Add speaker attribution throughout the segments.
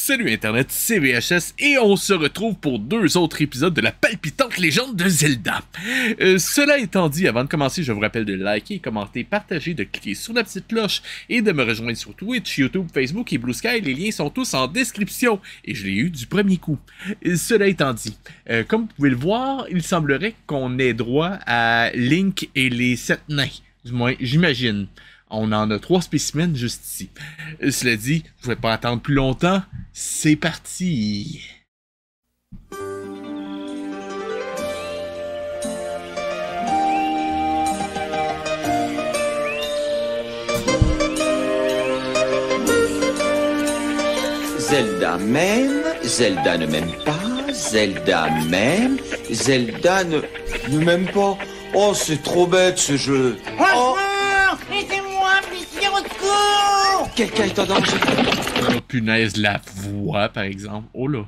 Speaker 1: Salut Internet, c'est VHS et on se retrouve pour 2 autres épisodes de la palpitante légende de Zelda. Cela étant dit, avant de commencer, je vous rappelle de liker, commenter, partager, de cliquer sur la petite cloche et de me rejoindre sur Twitch, YouTube, Facebook et Blue Sky. Les liens sont tous en description et je l'ai eu du premier coup. Cela étant dit, comme vous pouvez le voir, il semblerait qu'on ait droit à Link et les 7 nains. Du moins, j'imagine. On en a 3 spécimens juste ici. Cela dit, je vais pas attendre plus longtemps. C'est parti!
Speaker 2: Zelda m'aime, Zelda ne m'aime pas, Zelda m'aime, Zelda ne m'aime pas. Oh, c'est trop bête ce jeu. Oh.
Speaker 3: Aidez-moi, pitié, au secours!
Speaker 2: Quelqu'un est en danger.
Speaker 1: Oh punaise, la voix par exemple. Oh là.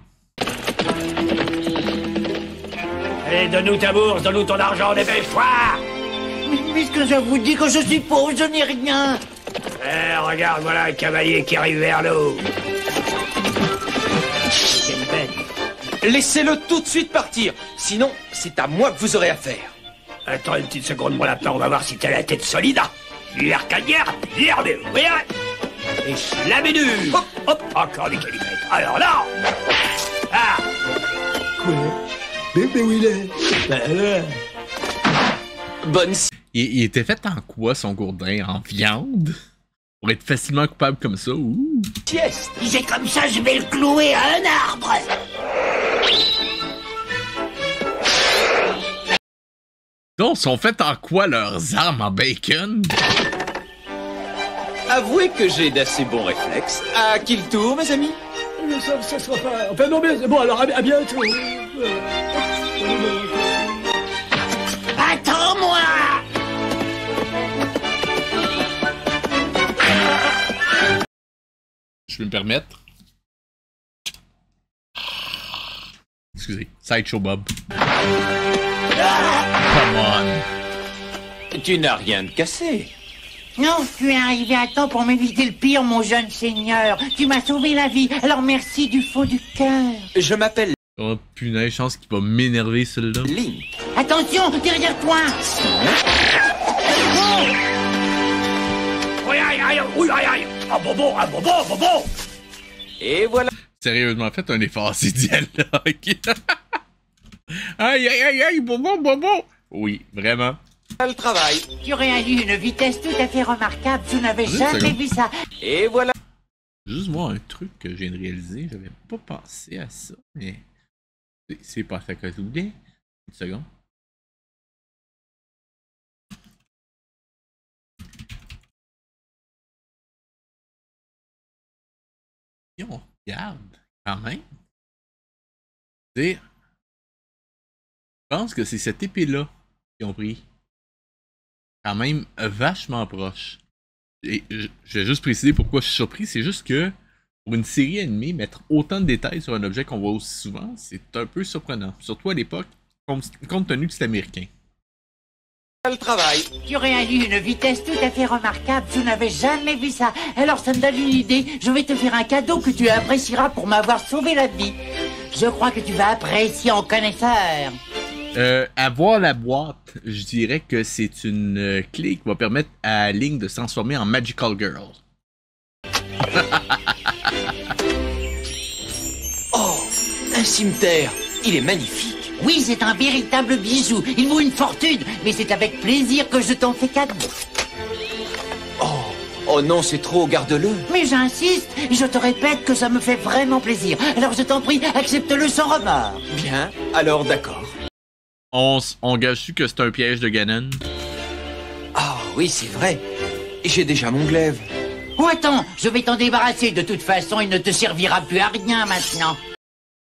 Speaker 4: Allez, donne-nous ta bourse, donne-nous ton argent, dépêche-toi!
Speaker 3: Mais puisque je vous dis que je suis pauvre, je n'ai rien.
Speaker 4: Eh, regarde, voilà un cavalier qui arrive vers nous. Quelle bête!
Speaker 2: Laissez-le tout de suite partir. Sinon, c'est à moi que vous aurez affaire.
Speaker 4: Attends une petite seconde, mon lapin, on va voir si t'as la tête solide. L'arcadière, regardez, regarde. Et slamez-du. Hop, hop, encore des calimettes. Alors là. Ah.
Speaker 2: Quoi? Bébé où il est? Bonne.
Speaker 1: Il était fait en quoi son gourdin? En viande? Pour être facilement coupable comme ça, ouh!
Speaker 2: Sieste.
Speaker 3: Si c'est comme ça, je vais le clouer à un arbre.
Speaker 1: Donc, sont faites en quoi leurs armes en bacon?
Speaker 2: Avouez que j'ai d'assez bons réflexes. À qui le tour, mes amis?
Speaker 4: Ça sera pas... Enfin, non, mais bon, alors, à bientôt.
Speaker 3: Attends-moi!
Speaker 1: Je peux me permettre? Excusez, Sideshow Bob. Come on!
Speaker 2: Tu n'as rien de cassé.
Speaker 3: Non, tu es arrivé à temps pour m'éviter le pire, mon jeune seigneur. Tu m'as sauvé la vie, alors merci du fond du cœur.
Speaker 2: Je m'appelle
Speaker 1: Oh punaise, je pense qu'il va m'énerver celui-là.
Speaker 2: Link.
Speaker 3: Attention, derrière toi!
Speaker 4: Oui, aïe, aïe, oui, aïe, aïe. Ah, bobo, ah, bobo, bobo.
Speaker 2: Et voilà.
Speaker 1: Sérieusement, faites un effort, ces dialogues. Aïe, aïe, aïe, aïe, bobo, bobo! Oui, vraiment.
Speaker 2: Le travail.
Speaker 3: Tu réalises une vitesse tout à fait remarquable, je n'avais
Speaker 1: Vas-y,
Speaker 3: jamais
Speaker 1: seconde.
Speaker 3: vu ça.
Speaker 2: Et voilà.
Speaker 1: Juste moi, un truc que je viens de réaliser, j'avais pas pensé à ça, mais c'est pas fait que tout bien. Une seconde. Et on regarde, quand même. Je pense que c'est cette épée-là qu'ils ont pris. Quand même vachement proche. Et je vais juste préciser pourquoi je suis surpris, c'est juste que pour une série animée, mettre autant de détails sur un objet qu'on voit aussi souvent, c'est un peu surprenant. Surtout à l'époque, compte tenu que c'est américain.
Speaker 2: Le travail.
Speaker 3: Tu réalises une vitesse tout à fait remarquable, je n'avais jamais vu ça. Alors ça me donne une idée, je vais te faire un cadeau que tu apprécieras pour m'avoir sauvé la vie. Je crois que tu vas apprécier en connaisseur.
Speaker 1: À voir la boîte, je dirais que c'est une clé qui va permettre à Link de se transformer en Magical Girl.
Speaker 2: Oh, un cimetière. Il est magnifique.
Speaker 3: Oui, c'est un véritable bijou, il vaut une fortune, mais c'est avec plaisir que je t'en fais cadeau.
Speaker 2: Oh non, c'est trop, garde-le.
Speaker 3: Mais j'insiste, je te répète que ça me fait vraiment plaisir. Alors je t'en prie, accepte-le sans remords.
Speaker 2: Bien, alors d'accord.
Speaker 1: On gage-tu que c'est un piège de Ganon?
Speaker 2: Ah oui, c'est vrai. J'ai déjà mon glaive.
Speaker 3: Oh attends, je vais t'en débarrasser, de toute façon il ne te servira plus à rien maintenant.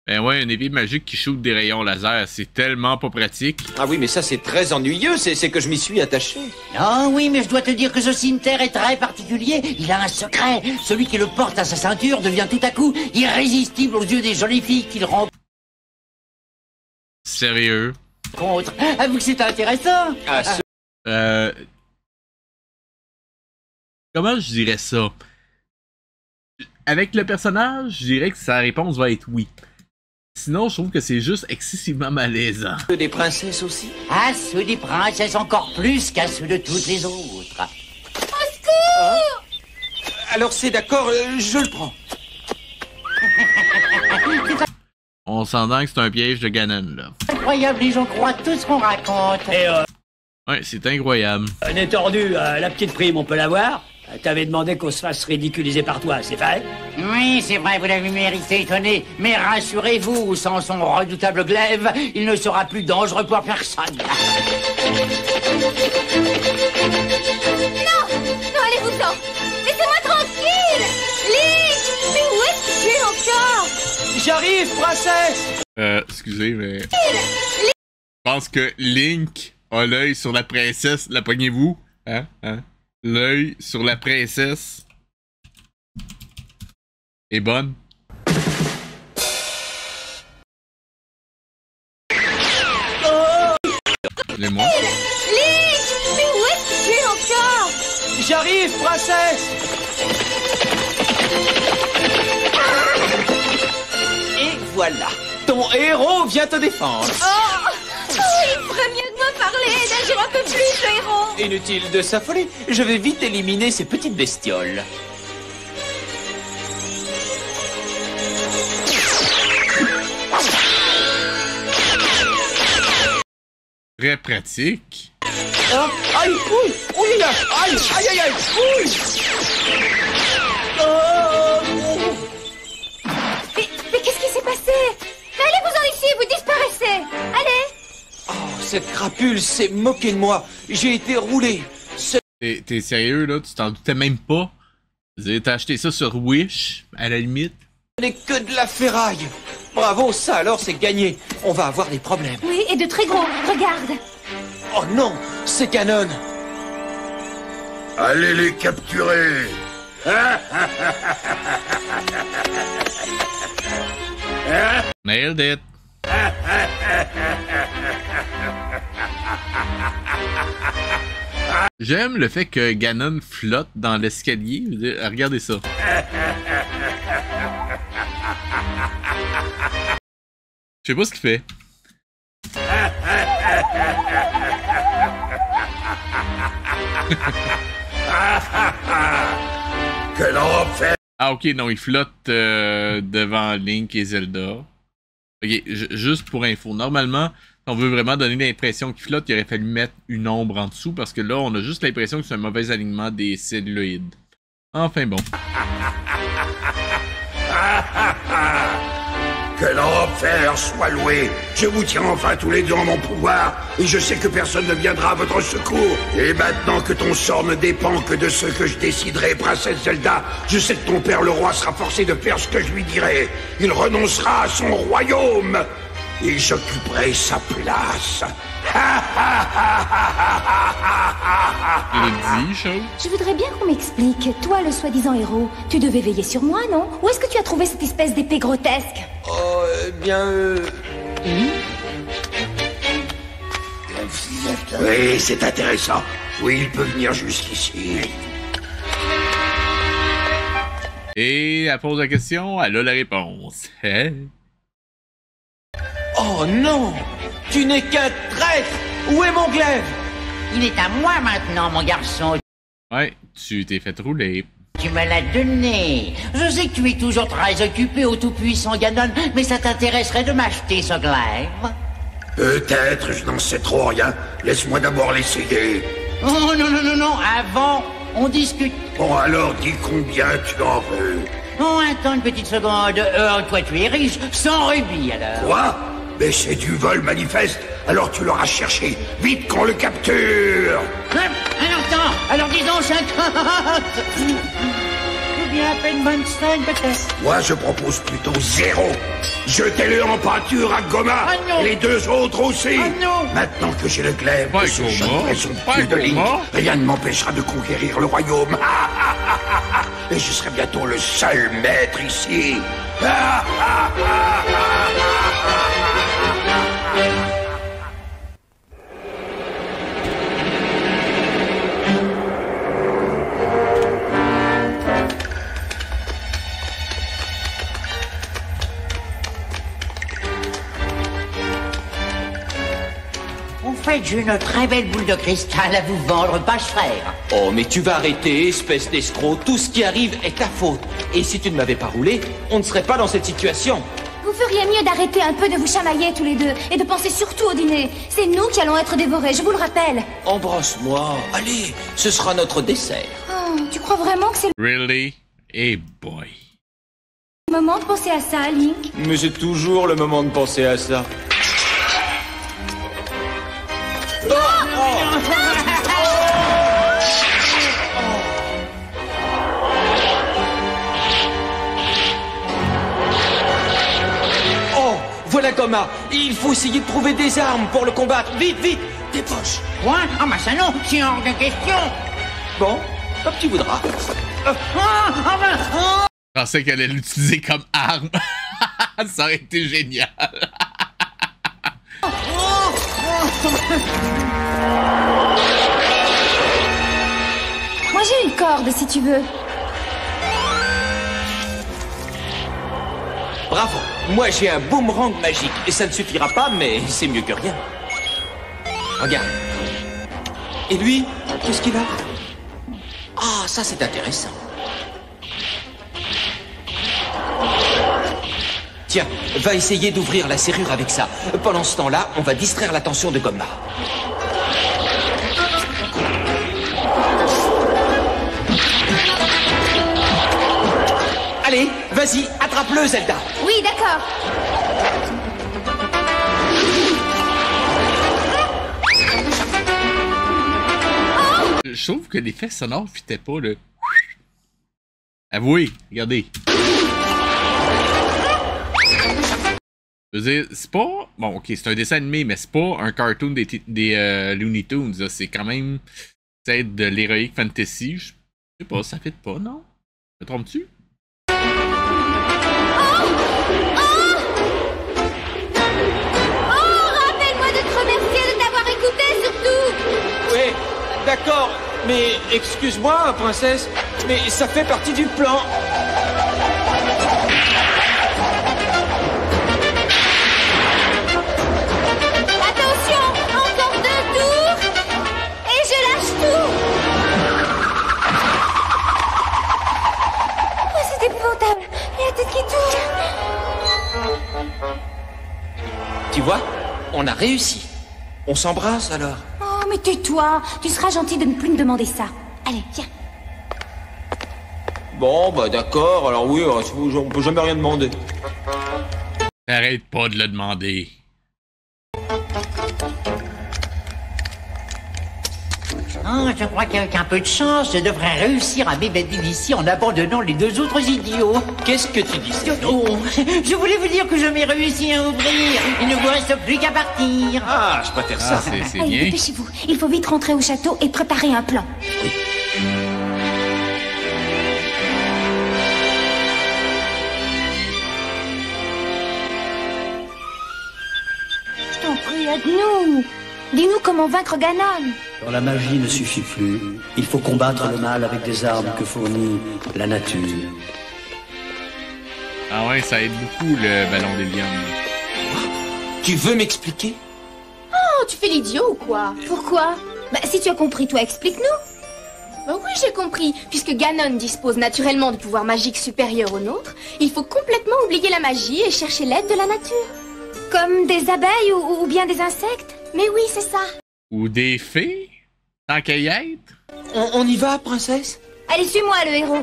Speaker 1: Ben ouais, une épée magique qui shoot des rayons laser, c'est tellement pas pratique.
Speaker 2: Ah oui, mais ça c'est très ennuyeux, c'est que je m'y suis attaché.
Speaker 3: Oh oui, mais je dois te dire que ce cimetière est très particulier. Il a un secret. Celui qui le porte à sa ceinture devient tout à coup irrésistible aux yeux des jolies filles qu'il
Speaker 1: Sérieux?
Speaker 3: rencontre. Avoue que c'est intéressant.
Speaker 2: Ah,
Speaker 1: Comment je dirais ça? avec le personnage, je dirais que sa réponse va être oui. Sinon, je trouve que c'est juste excessivement malaisant.
Speaker 2: Ceux des princesses aussi?
Speaker 3: Ah, ceux des princesses encore plus qu'à ceux de toutes les autres.
Speaker 2: Alors c'est d'accord, je le prends.
Speaker 1: On s'entend que c'est un piège de Ganon, là.
Speaker 3: Incroyable, les gens croient tout ce qu'on raconte.
Speaker 4: Et
Speaker 1: Ouais, c'est incroyable.
Speaker 4: un étordu, la petête prime, on peut l'avoir? T'avais demandé qu'on se fasse ridiculiser par toi, c'est vrai?
Speaker 3: Oui, c'est vrai, vous l'avez mérité, tenez. Mais rassurez-vous, sans son redoutable glaive, il ne sera plus dangereux pour personne.
Speaker 5: Non, allez-vous-en. Laissez-moi tranquille. Link, mais où est-ce que tu es encore?
Speaker 2: J'arrive, princesse!
Speaker 1: Excusez, mais... Je pense que Link a l'œil sur la princesse. La pognez-vous? Hein? L'œil sur la princesse est bonne. Excusez-moi.
Speaker 5: Link, mais où est-ce que tu es encore?
Speaker 2: J'arrive, princesse! Et voilà, ton héros vient te défendre.
Speaker 5: Oh, il ferait mieux de me parler, d'agir un peu plus, le héros.
Speaker 2: Inutile de s'affoler, je vais vite éliminer ces petites bestioles.
Speaker 1: Très pratique.
Speaker 2: Ah, aïe, ouh, ouh là, aïe, aïe, aïe, aïe, ouh.
Speaker 5: Mais qu'est-ce qui s'est passé? Allez-vous-en ici, vous disparaissez. Allez.
Speaker 2: Oh, cette crapule s'est moquée de moi. J'ai été roulé.
Speaker 1: T'es sérieux, là? Tu t'en doutais même pas? T'as acheté ça sur Wish, à la limite?
Speaker 2: Ce n'est que de la ferraille. Bravo, ça alors c'est gagné. On va avoir des problèmes.
Speaker 5: Oui, et de très gros. Regarde.
Speaker 2: Oh non, c'est Ganon.
Speaker 6: Allez les capturer.
Speaker 1: Nailed it. J'aime le fait que Ganon flotte dans l'escalier. Regardez ça. Je sais pas ce qu'il fait.
Speaker 6: Quel enfer.
Speaker 1: Ah ok, non, il flotte devant Link et Zelda. Ok, juste pour info. Normalement, si on veut vraiment donner l'impression qu'il flotte, il aurait fallu mettre une ombre en dessous parce que là, on a juste l'impression que c'est un mauvais alignement des celluloïdes. Enfin bon.
Speaker 6: Quel enfer soit loué. Je vous tiens enfin tous les deux en mon pouvoir, et je sais que personne ne viendra à votre secours. Et maintenant que ton sort ne dépend que de ce que je déciderai, princesse Zelda, je sais que ton père le roi sera forcé de faire ce que je lui dirai. Il renoncera à son royaume, et j'occuperai sa place.
Speaker 1: Il a dit, chose.
Speaker 5: Je voudrais bien qu'on m'explique. Toi, le soi-disant héros, tu devais veiller sur moi, non? Où est-ce que tu as trouvé cette espèce d'épée grotesque?
Speaker 2: Oh, bien...
Speaker 6: Oui, c'est intéressant. Oui, il peut venir jusqu'ici.
Speaker 1: Et elle pose la question, elle a la réponse. Hein?
Speaker 2: Oh non! Tu n'es qu'un traître! Où est mon glaive?
Speaker 3: Il est à moi maintenant, mon garçon.
Speaker 1: Ouais, tu t'es fait rouler.
Speaker 3: Tu me l'as donné. Je sais que tu es toujours très occupé au tout-puissant Ganon, mais ça t'intéresserait de m'acheter ce glaive?
Speaker 6: Peut-être, je n'en sais trop rien. Laisse-moi d'abord l'essayer.
Speaker 3: Oh non, non, non, non, avant, on discute.
Speaker 6: Bon, alors dis combien tu en veux.
Speaker 3: Oh, attends une petite seconde. Toi, tu es riche, sans rubis, alors.
Speaker 6: Quoi? Mais c'est du vol manifeste. Alors tu l'auras cherché. Vite qu'on le capture.
Speaker 3: Un instant, alors disons 50. Ou bien à peine 25, peut-être.
Speaker 6: Moi, je propose plutôt 0. Jetez-le en peinture à Goma.
Speaker 3: Ah non.
Speaker 6: Les deux autres aussi.
Speaker 3: Ah non.
Speaker 6: Maintenant que j'ai le glaive
Speaker 1: Pas
Speaker 6: de ce
Speaker 1: Goma.
Speaker 6: jeune son
Speaker 1: Pas
Speaker 6: plus de Link,
Speaker 1: Goma.
Speaker 6: rien ne m'empêchera de conquérir le royaume. Et je serai bientôt le seul maître ici.
Speaker 3: fait, j'ai une très belle boule de cristal à vous vendre, pas cher.
Speaker 2: Oh, mais tu vas arrêter, espèce d'escroc. Tout ce qui arrive est ta faute. Et si tu ne m'avais pas roulé, on ne serait pas dans cette situation.
Speaker 5: Vous feriez mieux d'arrêter un peu de vous chamailler tous les deux et de penser surtout au dîner. C'est nous qui allons être dévorés, je vous le rappelle.
Speaker 2: Embrasse-moi. Allez, ce sera notre dessert.
Speaker 5: Oh, tu crois vraiment que c'est
Speaker 1: Really? Hey boy.
Speaker 5: le moment de penser à ça, Link?
Speaker 2: Mais c'est toujours le moment de penser à ça. Oh, voilà Gomma. Il faut essayer de trouver des armes pour le combattre. Vite, vite, des poches.
Speaker 3: Quoi? Ah bah ça non, c'est hors de question.
Speaker 2: Bon, comme tu voudras.
Speaker 1: Je pensais qu'elle allait l'utiliser comme arme. Ça aurait été génial.
Speaker 5: Moi j'ai une corde si tu veux.
Speaker 2: Bravo. Moi, j'ai un boomerang magique. Et ça ne suffira pas, mais c'est mieux que rien. Regarde. Et lui, qu'est-ce qu'il a? Ah, ça, c'est intéressant. Tiens, va essayer d'ouvrir la serrure avec ça. Pendant ce temps-là, on va distraire l'attention de Gomma. Allez, vas-y, attrape-le, Zelda.
Speaker 5: Oui, d'accord.
Speaker 1: Je trouve que l'effet sonore fitait pas, là. Avouez, regardez. Je veux dire, c'est pas... Bon, ok, c'est un dessin animé, mais c'est pas un cartoon des Looney Tunes, là. C'est quand même... C'est de l'héroïque fantasy. Je sais pas, ça fit pas, non? Me trompes-tu?
Speaker 5: Rappelle-moi de te remercier de t'avoir écouté, surtout.
Speaker 2: Oui, d'accord, mais excuse-moi, princesse, mais ça fait partie du plan.
Speaker 5: Attention, encore 2 tours. Et je lâche tout. Oh, c'est épouvantable. Il y a la tête qui tourne.
Speaker 2: Tu vois, on a réussi. On s'embrasse alors.
Speaker 5: Oh, mais tais-toi. Tu seras gentil de ne plus me demander ça. Allez, viens.
Speaker 2: Bon, bah d'accord, alors oui, on peut jamais rien demander.
Speaker 1: Arrête pas de le demander.
Speaker 3: Oh, je crois qu'avec un peu de chance, je devrais réussir à m'évader d'ici en abandonnant les 2 autres idiots.
Speaker 2: Qu'est-ce que tu dis?
Speaker 3: Oh, je voulais vous dire que je m'ai réussi à ouvrir. Il ne vous reste plus qu'à partir.
Speaker 2: Ah, je préfère
Speaker 1: Ah,
Speaker 2: ça.
Speaker 1: c'est
Speaker 5: Allez,
Speaker 1: bien.
Speaker 5: dépêchez-vous. Il faut vite rentrer au château et préparer un plan. Je t'en prie, aide-nous. Dis-nous comment vaincre Ganon.
Speaker 7: Quand la magie ne suffit plus, il faut combattre le mal avec des armes que fournit la nature.
Speaker 1: Ah ouais, ça aide beaucoup, le ballon d'hélium.
Speaker 2: Tu veux m'expliquer?
Speaker 8: Oh, tu fais l'idiot ou quoi?
Speaker 5: Pourquoi? Bah, si tu as compris, toi, explique-nous.
Speaker 8: Bah oui, j'ai compris. Puisque Ganon dispose naturellement de pouvoirs magiques supérieurs aux nôtres, il faut complètement oublier la magie et chercher l'aide de la nature.
Speaker 5: Comme des abeilles ou bien des insectes?
Speaker 8: Mais oui, c'est ça.
Speaker 1: Ou des fées? Tant qu'à y être?
Speaker 2: On y va, princesse?
Speaker 5: Allez, suis-moi, le héros.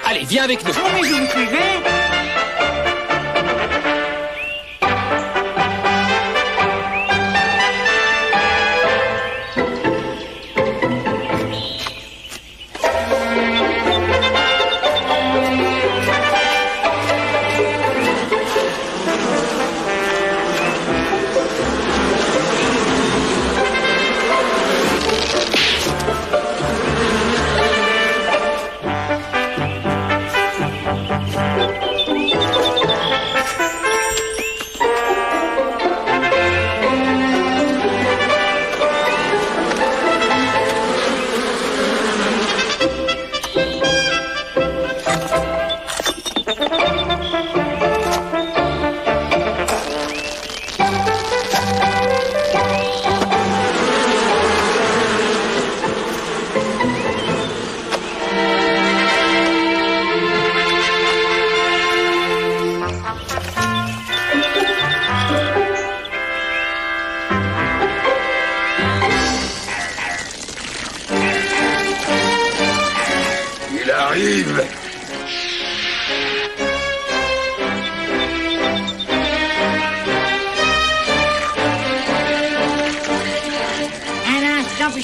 Speaker 2: Allez, viens avec nous.
Speaker 3: Oh, mais je vous suivez.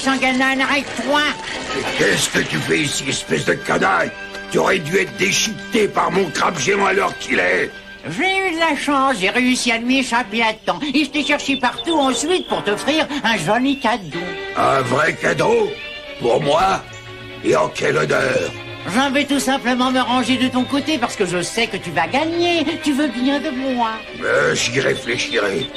Speaker 3: méchant Ganon, arrête-toi!
Speaker 6: Mais qu'est-ce que tu fais ici, espèce de canaille? Tu aurais dû être déchiqueté par mon crabe géant à l'heure qu'il est.
Speaker 3: J'ai eu de la chance, j'ai réussi à m'échapper à temps. Et je t'ai cherché partout ensuite pour t'offrir un joli cadeau.
Speaker 6: Un vrai cadeau? Pour moi? Et en quelle honneur?
Speaker 3: J'en vais tout simplement me ranger de ton côté parce que je sais que tu vas gagner. Tu veux bien de moi.
Speaker 6: J'y réfléchirai.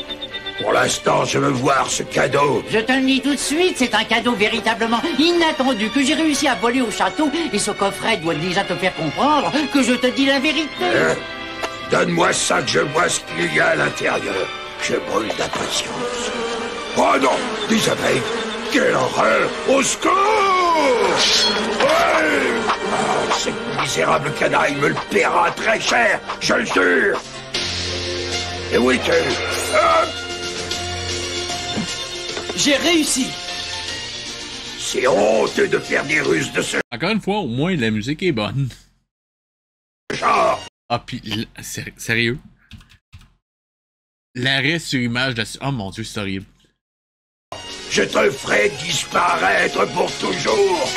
Speaker 6: Pour l'instant, je veux voir ce cadeau.
Speaker 3: Je te le dis tout de suite, c'est un cadeau véritablement inattendu que j'ai réussi à voler au château. Et ce coffret doit déjà te faire comprendre que je te dis la vérité.
Speaker 6: Donne-moi ça que je vois ce qu'il y a à l'intérieur. Je brûle d'impatience. Oh non, des abeilles. Quelle horreur! Au secours! Ouais! Oh, cette misérable canaille me le paiera très cher, je le jure! Et oui,
Speaker 2: J'ai réussi!
Speaker 6: C'est honteux de faire des ruses de ce
Speaker 1: Encore une fois, au moins la musique est bonne.
Speaker 6: genre!
Speaker 1: Ah, pis, sérieux? L'arrêt sur image de... Oh mon Dieu, c'est horrible.
Speaker 6: Je te ferai disparaître pour toujours!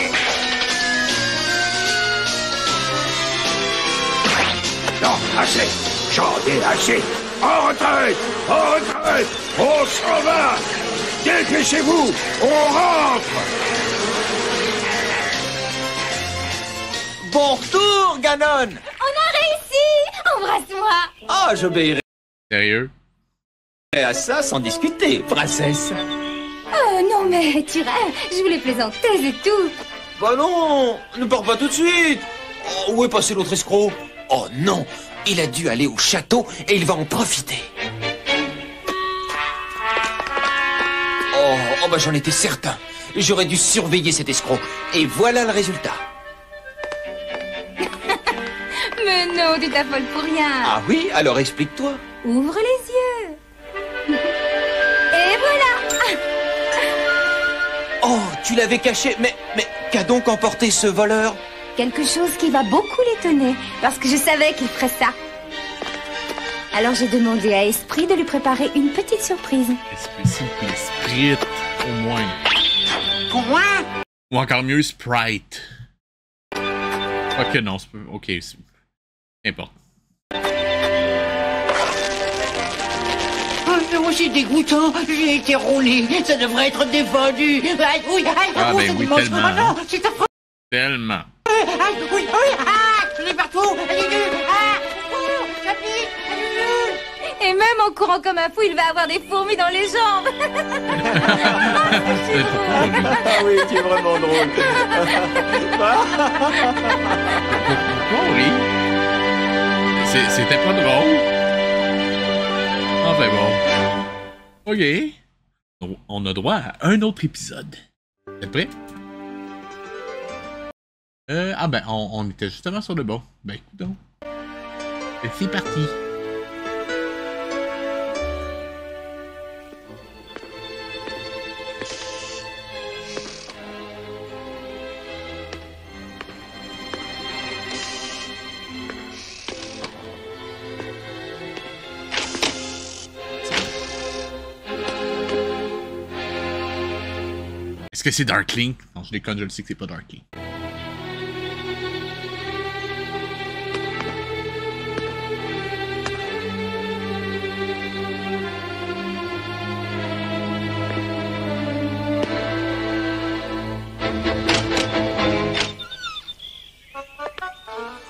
Speaker 6: Non, assez! J'en ai assez! En retraite! En retraite! On s'en va! Dépêchez-vous! On rentre!
Speaker 2: Bon retour, Ganon!
Speaker 5: On a réussi! Embrasse-moi!
Speaker 2: Ah, j'obéirai
Speaker 1: Sérieux?
Speaker 2: à ça sans discuter, princesse.
Speaker 5: Oh non mais tu rêves, je voulais plaisanter, c'est tout.
Speaker 2: Bah non, ne pars pas tout de suite. Oh, où est passé l'autre escroc? Oh non, il a dû aller au château et il va en profiter. Oh bah j'en étais certain. J'aurais dû surveiller cet escroc. Et voilà le résultat.
Speaker 5: Mais non, tu t'affoles pour rien.
Speaker 2: Ah oui, alors explique-toi.
Speaker 5: Ouvre les yeux. Et voilà.
Speaker 2: Oh, tu l'avais caché. Mais qu'a donc emporté ce voleur?
Speaker 5: Quelque chose qui va beaucoup l'étonner, parce que je savais qu'il ferait ça. Alors j'ai demandé à Esprit de lui préparer une petite surprise.
Speaker 1: Esprit, au moins.
Speaker 3: Quoi?
Speaker 1: Ou encore mieux, Sprite. Ok, non, c'est pas... Ok, c'est... N'importe.
Speaker 3: Oh, c'est dégoûtant, j'ai été roulé, ça devrait être défendu. Aïe, oui, aïe,
Speaker 1: Ah,
Speaker 3: oh,
Speaker 1: ben
Speaker 3: c'est
Speaker 1: oui,
Speaker 3: du monstre.
Speaker 1: tellement.
Speaker 3: Oh non, c'est affreux.
Speaker 1: Tellement.
Speaker 3: Aïe, oui, elle est partout, elle est nulle. Ah, oh, Chapi, elle est nulle.
Speaker 5: Et même en courant comme un fou, il va avoir des fourmis dans les jambes.
Speaker 1: C'est trop drôle.
Speaker 2: Ah oui, tu es vraiment drôle.
Speaker 1: Pourquoi on rit? C'était pas drôle. Enfin bon. Ok. On a droit à un autre épisode. T'es prêt? Ah ben, on était justement sur le bon. Ben écoute donc. C'est parti. Est-ce que c'est Darkling? Non, je déconne, je le sais que c'est pas Darkling.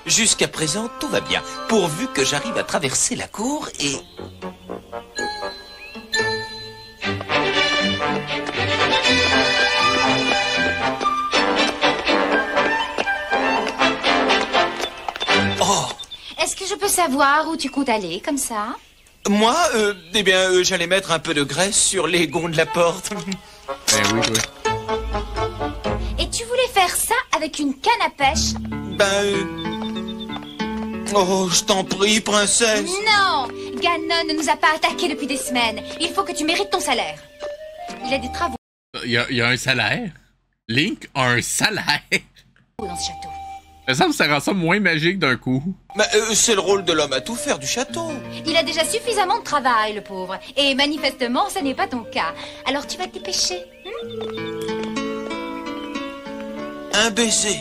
Speaker 2: Jusqu'à présent, tout va bien, pourvu que j'arrive à traverser la cour et... Oh!
Speaker 5: Est-ce que je peux savoir où tu comptes aller, comme ça?
Speaker 2: Moi, eh bien, j'allais mettre un peu de graisse sur les gonds de la porte.
Speaker 1: Ben oui, oui.
Speaker 5: Et tu voulais faire ça avec une canne à pêche?
Speaker 2: Oh, je t'en prie, princesse.
Speaker 5: Non! Ganon ne nous a pas attaqués depuis des semaines. Il faut que tu mérites ton salaire. Il a des travaux
Speaker 1: Il y a un salaire? Link a un salaire?
Speaker 5: dans ce château.
Speaker 1: Ça rend ça moins magique d'un coup.
Speaker 2: C'est le rôle de l'homme à tout faire du château.
Speaker 5: Il a déjà suffisamment de travail, le pauvre. Et manifestement, ce n'est pas ton cas. Alors tu vas te dépêcher.
Speaker 2: Un baiser.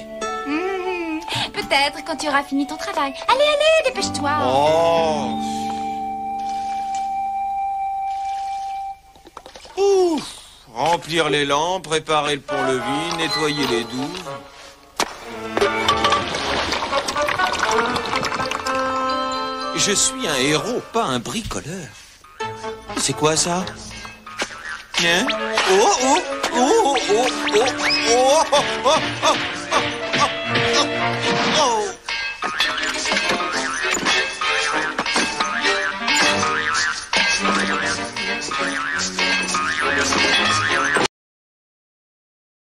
Speaker 5: Peut-être quand tu auras fini ton travail. Allez, allez, dépêche-toi.
Speaker 2: Oh. Ouf. Remplir les lampes, préparer le pont-levis, nettoyer les douves. Je suis un héros, pas un bricoleur. C'est quoi ça? Hein? Oh, oh, oh, oh, oh, oh, oh, oh, oh, oh, oh, oh.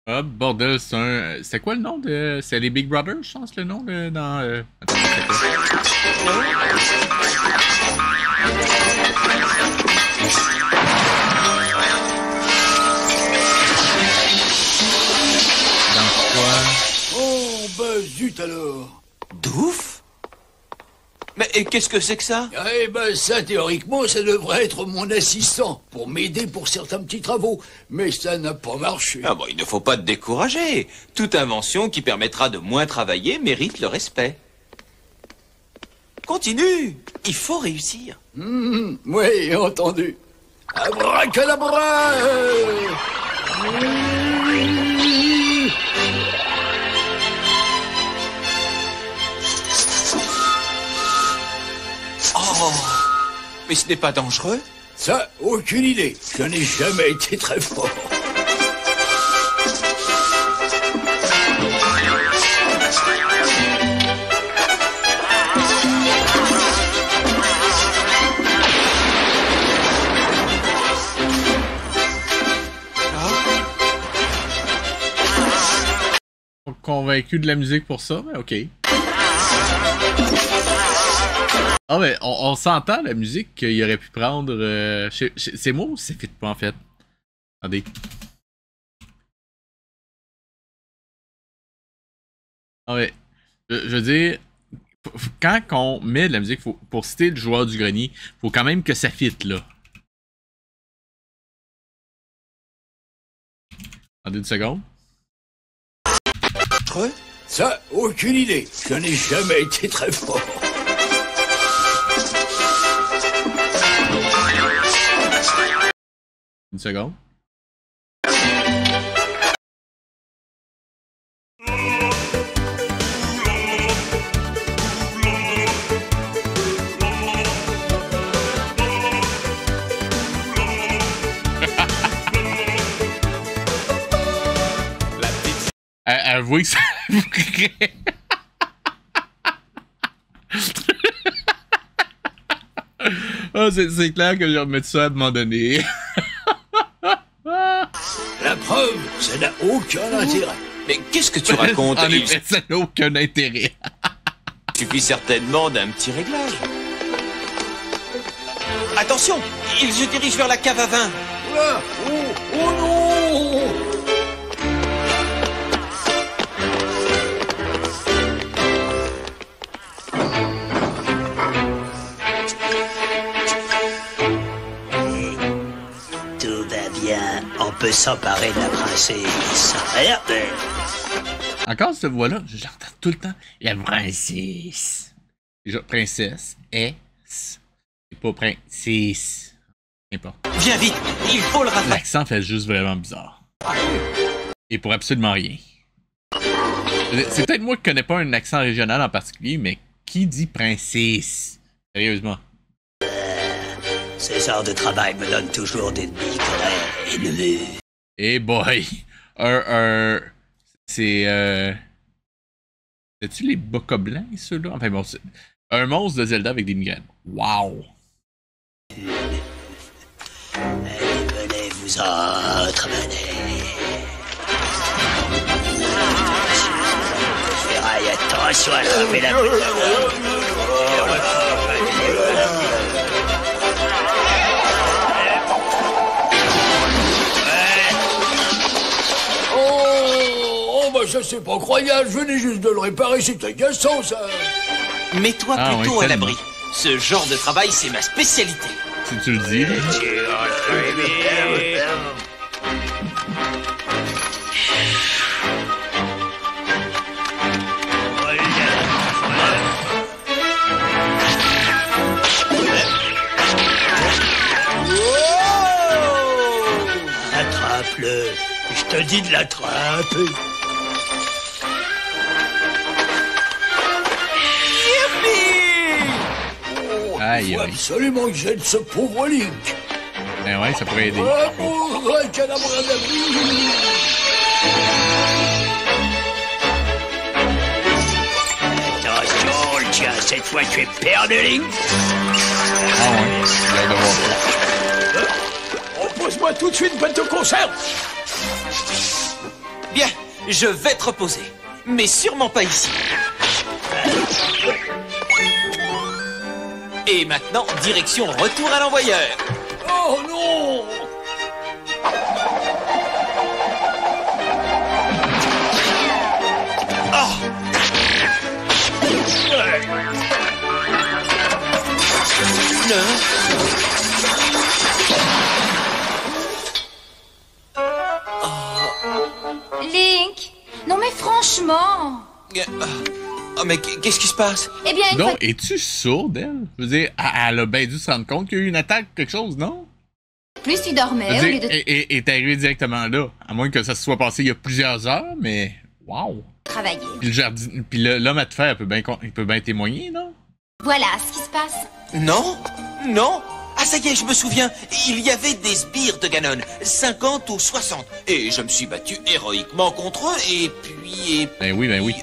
Speaker 1: Ah, bordel, c'est un... C'est quoi le nom de... C'est les Big Brothers, je pense, le nom de... dans... Attends, c'est quoi? Dans quoi?
Speaker 6: Oh, ben zut alors.
Speaker 2: Douf? Mais qu'est-ce que c'est que ça?
Speaker 6: Eh ben ça, théoriquement, ça devrait être mon assistant, pour m'aider pour certains petits travaux. Mais ça n'a pas marché.
Speaker 2: Ah bon, il ne faut pas te décourager. Toute invention qui permettra de moins travailler mérite le respect. Continue. Il faut réussir.
Speaker 6: Oui, entendu. Abracadabra.
Speaker 2: Oh, mais ce n'est pas dangereux?
Speaker 6: Ça, aucune idée. Je n'ai jamais été très fort.
Speaker 1: Convaincu de la musique pour ça, mais ok. Ah mais on s'entend la musique qu'il aurait pu prendre... c'est moi ou c'est fit pas en fait? Attendez. Ah ouais. Je veux dire, quand on met de la musique, pour citer le joueur du grenier, faut quand même que ça fitte là. Attendez une seconde.
Speaker 6: Ça, aucune idée. Je n'ai jamais été très fort.
Speaker 1: Une seconde. Avouez que ça oh, c'est clair que je vais remettre ça à un moment donné.
Speaker 6: La preuve, ça n'a aucun intérêt.
Speaker 2: Mais qu'est-ce que tu racontes?
Speaker 1: En effet, ça n'a aucun intérêt.
Speaker 2: Il suffit certainement d'un petit réglage. Attention, il se dirige vers la cave à vin.
Speaker 6: Ah, oh non!
Speaker 7: On peut s'emparer de la princesse. Regardez.
Speaker 1: Encore cette voix-là, j'entends tout le temps la princesse. Déjà, princesse, S, et pas princesse. N'importe.
Speaker 2: Viens vite, il faut le rattraper.
Speaker 1: L'accent fait juste vraiment bizarre. Et pour absolument rien. C'est peut-être moi qui connais pas un accent régional en particulier, mais qui dit princesse? Sérieusement.
Speaker 7: Ce genre de travail me donne toujours des ennemis ennemis.
Speaker 1: Eh boy! C'est c'est-tu les bocoblins, ceux-là? Enfin bon, c'est un monstre de Zelda avec des migraines. Wow!
Speaker 7: Allez, venez vous autres, venez. Ferraille, attention à la la
Speaker 6: Ça c'est pas croyable, je venais juste de le réparer, c'est agaçant ça.
Speaker 2: Mets-toi plutôt à l'abri. Ce genre de travail, c'est ma spécialité.
Speaker 1: Si tu le dis.
Speaker 4: attrape-le. Je te dis de l'attraper.
Speaker 1: Aïe,
Speaker 4: Il faut
Speaker 1: aïe.
Speaker 4: absolument que j'aide ce pauvre Link.
Speaker 1: Ben ouais, ça pourrait aider.
Speaker 4: Attention, le tien, cette fois tu es perdu, Link.
Speaker 1: Ah ouais, j'ai hâte de voir ça.
Speaker 4: Repose-moi tout de suite, boîte de conserve.
Speaker 2: Bien, je vais te reposer. Mais sûrement pas ici. Et maintenant, direction retour à l'envoyeur.
Speaker 4: Oh non!
Speaker 5: Link! Non mais franchement!
Speaker 2: Oh, mais qu'est-ce qui se passe?
Speaker 5: Eh bien, une
Speaker 1: Non,
Speaker 5: fois...
Speaker 1: es-tu sourde, elle? Je veux dire, elle a bien dû se rendre compte qu'il y a eu une attaque, quelque chose, non?
Speaker 5: Plus tu
Speaker 1: Je
Speaker 5: dormais
Speaker 1: veux
Speaker 5: au lieu
Speaker 1: dire,
Speaker 5: de
Speaker 1: et t'es arrivé directement là. À moins que ça se soit passé il y a plusieurs heures, mais... Wow!
Speaker 5: travailler.
Speaker 1: Puis, puis l'homme à te faire, il peut bien témoigner, non?
Speaker 5: Voilà ce qui se passe.
Speaker 2: Non, non. Ah, ça y est, je me souviens. Il y avait des sbires de Ganon, 50 ou 60. Et je me suis battu héroïquement contre eux, et puis...
Speaker 1: Ben oui, ben oui.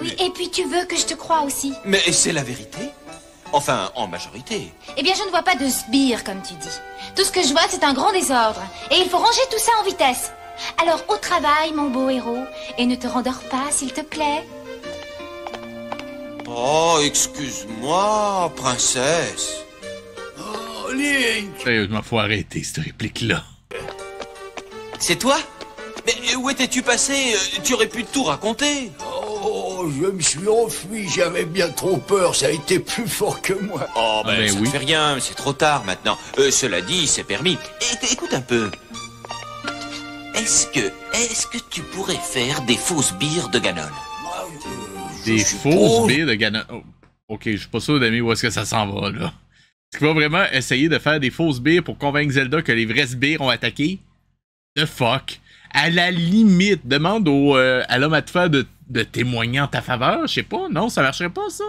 Speaker 5: Oui, et puis tu veux que je te croie aussi.
Speaker 2: Mais c'est la vérité. Enfin, en majorité.
Speaker 5: Eh bien, je ne vois pas de sbires, comme tu dis. Tout ce que je vois, c'est un grand désordre. Et il faut ranger tout ça en vitesse. Alors, au travail, mon beau héros. Et ne te rendors pas, s'il te plaît.
Speaker 2: Oh, excuse-moi, princesse.
Speaker 4: Oh, Link!
Speaker 1: Sérieusement, faut arrêter cette réplique-là.
Speaker 2: C'est toi? Mais où étais-tu passé? Tu aurais pu tout raconter.
Speaker 4: Oh, je me suis enfui, j'avais bien trop peur, ça a été plus fort que moi.
Speaker 2: Oh,
Speaker 1: ben
Speaker 2: ça
Speaker 1: oui.
Speaker 2: ne fait rien, c'est trop tard maintenant. Cela dit, c'est permis. Écoute un peu. Est-ce que tu pourrais faire des faux sbires de Ganon?
Speaker 1: Des fausses billes de Ganon. Oh, ok, je suis pas sûr d'aimer où est-ce que ça s'en va, là. Est-ce qu'il va vraiment essayer de faire des fausses billes pour convaincre Zelda que les vrais sbires ont attaqué? The fuck? À la limite, demande à l'homme à te faire de témoigner en ta faveur, je sais pas, non, ça marcherait pas, ça?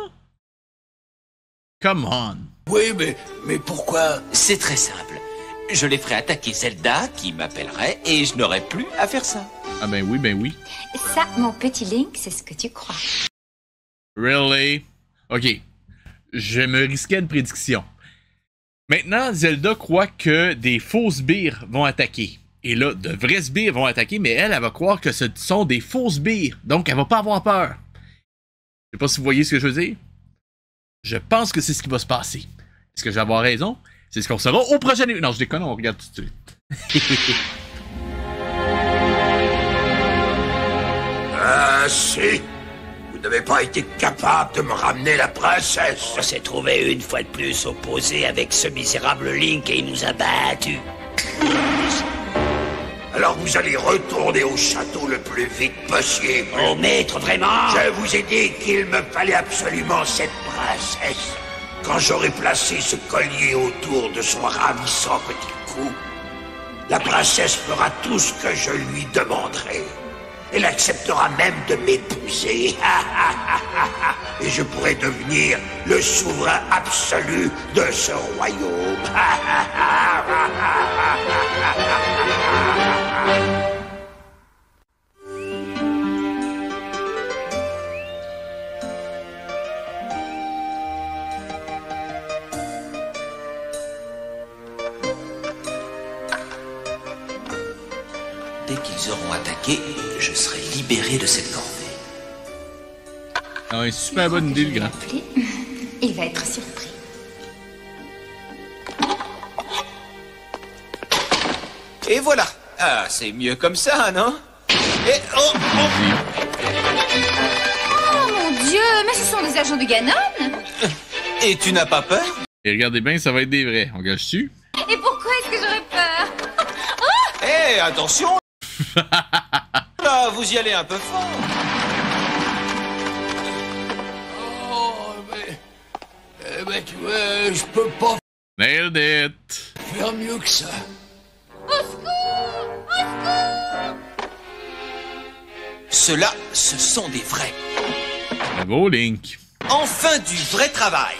Speaker 1: Come on.
Speaker 4: Oui, mais pourquoi?
Speaker 2: C'est très simple. Je les ferai attaquer Zelda, qui m'appellerait, et je n'aurai plus à faire ça.
Speaker 1: Ah ben oui, ben oui.
Speaker 5: Ça, mon petit Link, c'est ce que tu crois.
Speaker 1: Really? Ok. Je me risquais une prédiction. Maintenant, Zelda croit que des faux sbires vont attaquer. Et là, de vrais sbires vont attaquer, mais elle va croire que ce sont des faux sbires. Donc, elle va pas avoir peur. Je sais pas si vous voyez ce que je veux dire. Je pense que c'est ce qui va se passer. Est-ce que je vais avoir raison? C'est ce qu'on saura au prochain... Non, je déconne, on regarde tout de suite.
Speaker 6: Si. Vous n'avez pas été capable de me ramener la princesse.
Speaker 4: On s'est trouvé une fois de plus opposé avec ce misérable Link et il nous a battus.
Speaker 6: Alors vous allez retourner au château le plus vite possible.
Speaker 4: Oh maître, vraiment?
Speaker 6: Je vous ai dit qu'il me fallait absolument cette princesse. Quand j'aurai placé ce collier autour de son ravissant petit cou, la princesse fera tout ce que je lui demanderai. Elle acceptera même de m'épouser. Et je pourrai devenir le souverain absolu de ce royaume.
Speaker 2: Dès qu'ils auront attaqué, je serai libéré de cette corvée.
Speaker 1: Ah, une super bonne idée, le grand.
Speaker 5: Il va être surpris.
Speaker 2: Et voilà. Ah, c'est mieux comme ça, non? Et oh,
Speaker 5: Oh mon Dieu, mais ce sont des agents de Ganon?
Speaker 2: Et tu n'as pas peur?
Speaker 1: Et regardez bien, ça va être des vrais. On gâche dessus.
Speaker 5: Et pourquoi est-ce que j'aurais peur?
Speaker 2: Hé, attention! Là, vous y allez un peu fort.
Speaker 4: Oh, mais tu vois, je peux pas
Speaker 1: Nailed it!
Speaker 4: faire mieux que ça.
Speaker 5: Au secours!
Speaker 2: Ceux-là, ce sont des vrais.
Speaker 1: Bravo, Link.
Speaker 2: Enfin du vrai travail.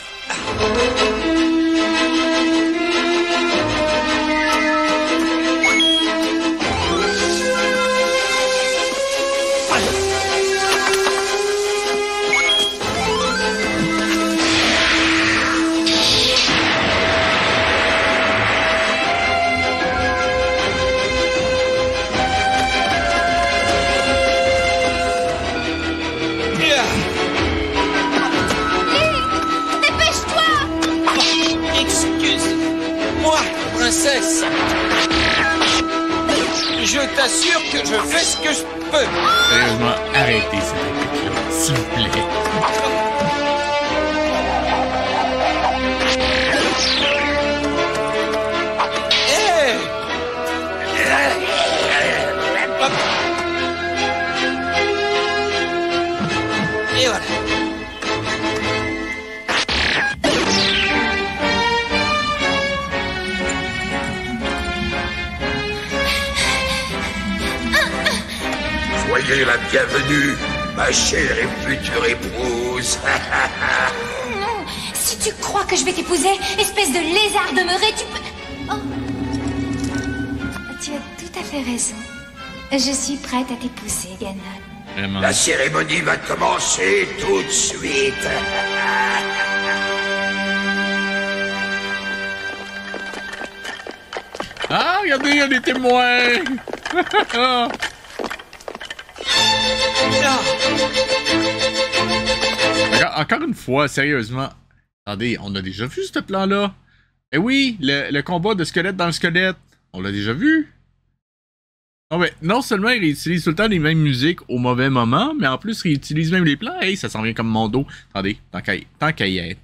Speaker 2: Princesse, je t'assure que je fais ce que je peux.
Speaker 1: Sérieusement, arrêtez cette réplique-là, s'il vous plaît.
Speaker 2: Hey! Et voilà.
Speaker 6: Soyez la bienvenue, ma chère et future épouse.
Speaker 5: Non, si tu crois que je vais t'épouser, espèce de lézard demeuré, tu peux... Oh. Tu as tout à fait raison. Je suis prête à t'épouser, Ganon.
Speaker 1: Vraiment.
Speaker 6: La cérémonie va commencer tout de suite.
Speaker 1: Ah, regardez, il y a des témoins! Encore une fois, sérieusement. Attendez, on a déjà vu ce plan-là. Eh oui, le combat de squelette dans le squelette. On l'a déjà vu. Non, mais non seulement il réutilise tout le temps les mêmes musiques au mauvais moment, mais en plus il réutilise même les plans. Hey, ça s'en vient comme mon dos. Attendez, tant qu'à y être.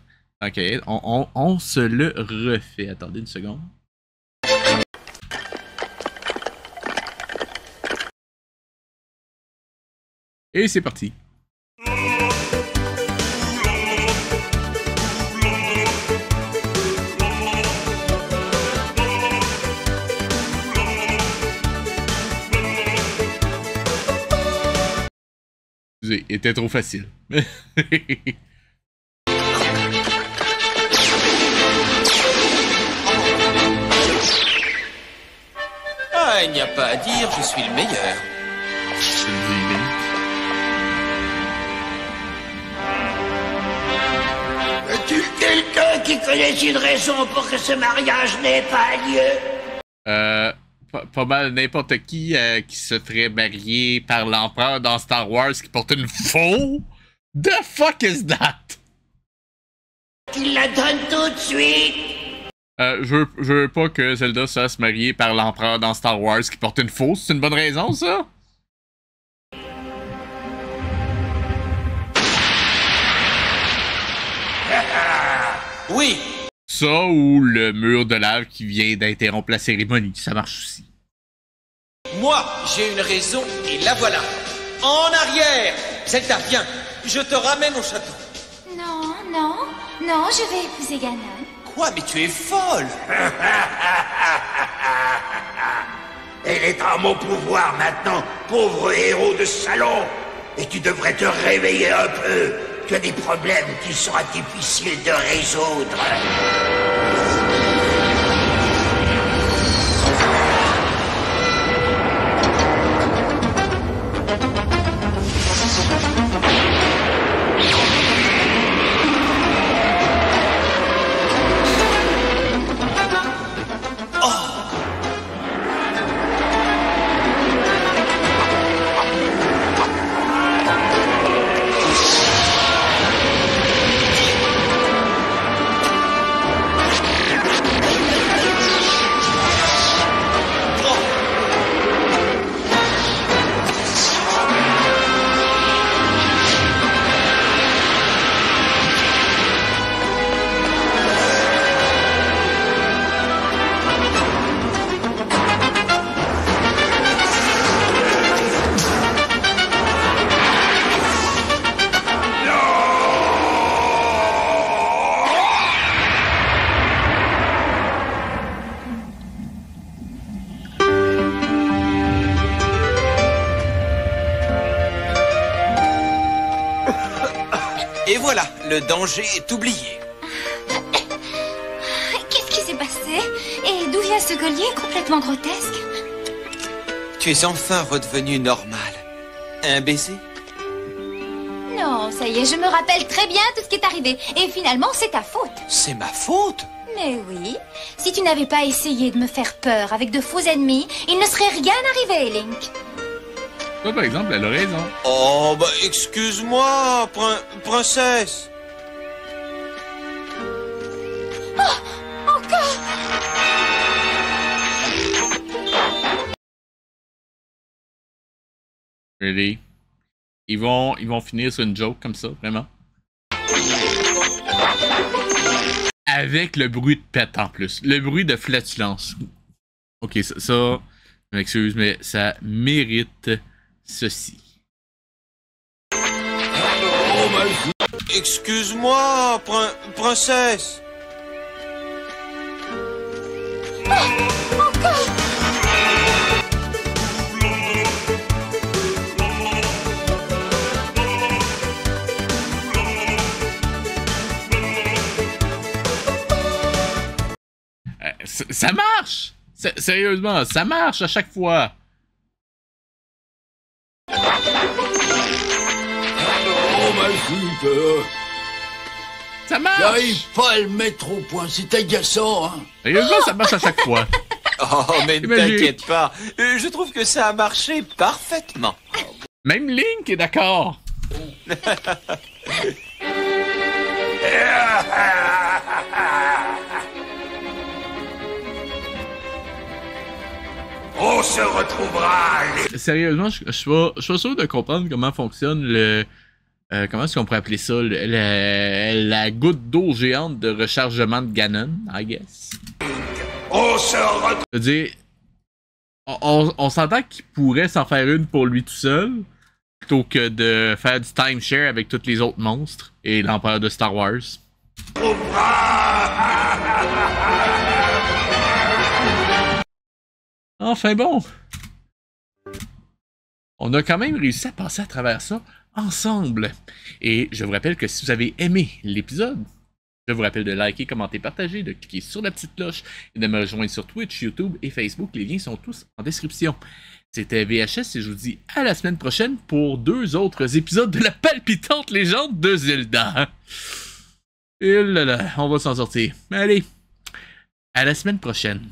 Speaker 1: On se le refait. Attendez une seconde. Et c'est parti. Excusez, il était trop facile.
Speaker 2: Ah, il n'y a pas à dire, je suis le meilleur.
Speaker 6: As-tu quelqu'un qui connaisse une raison pour que ce mariage n'ait pas lieu?
Speaker 1: Pas mal n'importe qui se ferait marier par l'empereur dans Star Wars qui porte une faux? The fuck is that?
Speaker 6: Tu la donnes tout de suite.
Speaker 1: Je veux pas que Zelda se fasse marier par l'empereur dans Star Wars qui porte une fausse. C'est une bonne raison, ça?
Speaker 2: Oui.
Speaker 1: Ça ou le mur de lave qui vient d'interrompre la cérémonie. Ça marche aussi.
Speaker 2: Moi, j'ai une raison et la voilà. En arrière. Zelda, viens. Je te ramène au château.
Speaker 5: Non, non, non, je vais épouser Ganon.
Speaker 2: Quoi, mais tu es folle.
Speaker 6: Elle est en mon pouvoir maintenant, pauvre héros de salon. Et tu devrais te réveiller un peu. Tu as des problèmes qu'il sera difficile de résoudre.
Speaker 2: Le danger est oublié.
Speaker 5: Qu'est-ce qui s'est passé? Et d'où vient ce collier complètement grotesque?
Speaker 2: Tu es enfin redevenu normal. Un baiser?
Speaker 5: Non, ça y est, je me rappelle très bien tout ce qui est arrivé. Et finalement, c'est ta faute.
Speaker 2: C'est ma faute?
Speaker 5: Mais oui. Si tu n'avais pas essayé de me faire peur avec de faux ennemis, il ne serait rien arrivé, Link.
Speaker 1: Toi, par exemple, elle a raison.
Speaker 2: Oh, bah, excuse-moi, princesse.
Speaker 5: Oh, encore!
Speaker 1: Really? Ils vont finir sur une joke comme ça, vraiment. Avec le bruit de pète en plus. Le bruit de flatulence. Ok, ça je m'excuse, mais ça mérite ceci.
Speaker 2: Excuse-moi, princesse.
Speaker 1: Ça marche! Sérieusement, ça marche à chaque fois! Ça marche!
Speaker 9: J'arrive pas à le mettre au point, c'est agaçant, hein!
Speaker 1: Sérieusement, ça marche à chaque fois!
Speaker 2: Oh, mais ne t'inquiète pas, je trouve que ça a marché parfaitement.
Speaker 1: Même Link est d'accord!
Speaker 6: On se retrouvera.
Speaker 1: Sérieusement, je suis pas sûr de comprendre comment fonctionne le... comment est-ce qu'on pourrait appeler ça? La goutte d'eau géante de rechargement de Ganon, I guess.
Speaker 6: On se retrouve.
Speaker 1: Je veux dire, on s'entend qu'il pourrait s'en faire une pour lui tout seul, plutôt que de faire du timeshare avec tous les autres monstres et l'empereur de Star Wars. Enfin bon, on a quand même réussi à passer à travers ça ensemble. Et je vous rappelle que si vous avez aimé l'épisode, je vous rappelle de liker, commenter, partager, de cliquer sur la petite cloche et de me rejoindre sur Twitch, YouTube et Facebook. Les liens sont tous en description. C'était VHS et je vous dis à la semaine prochaine pour 2 autres épisodes de la palpitante légende de Zelda. Et là là, on va s'en sortir. Allez, à la semaine prochaine.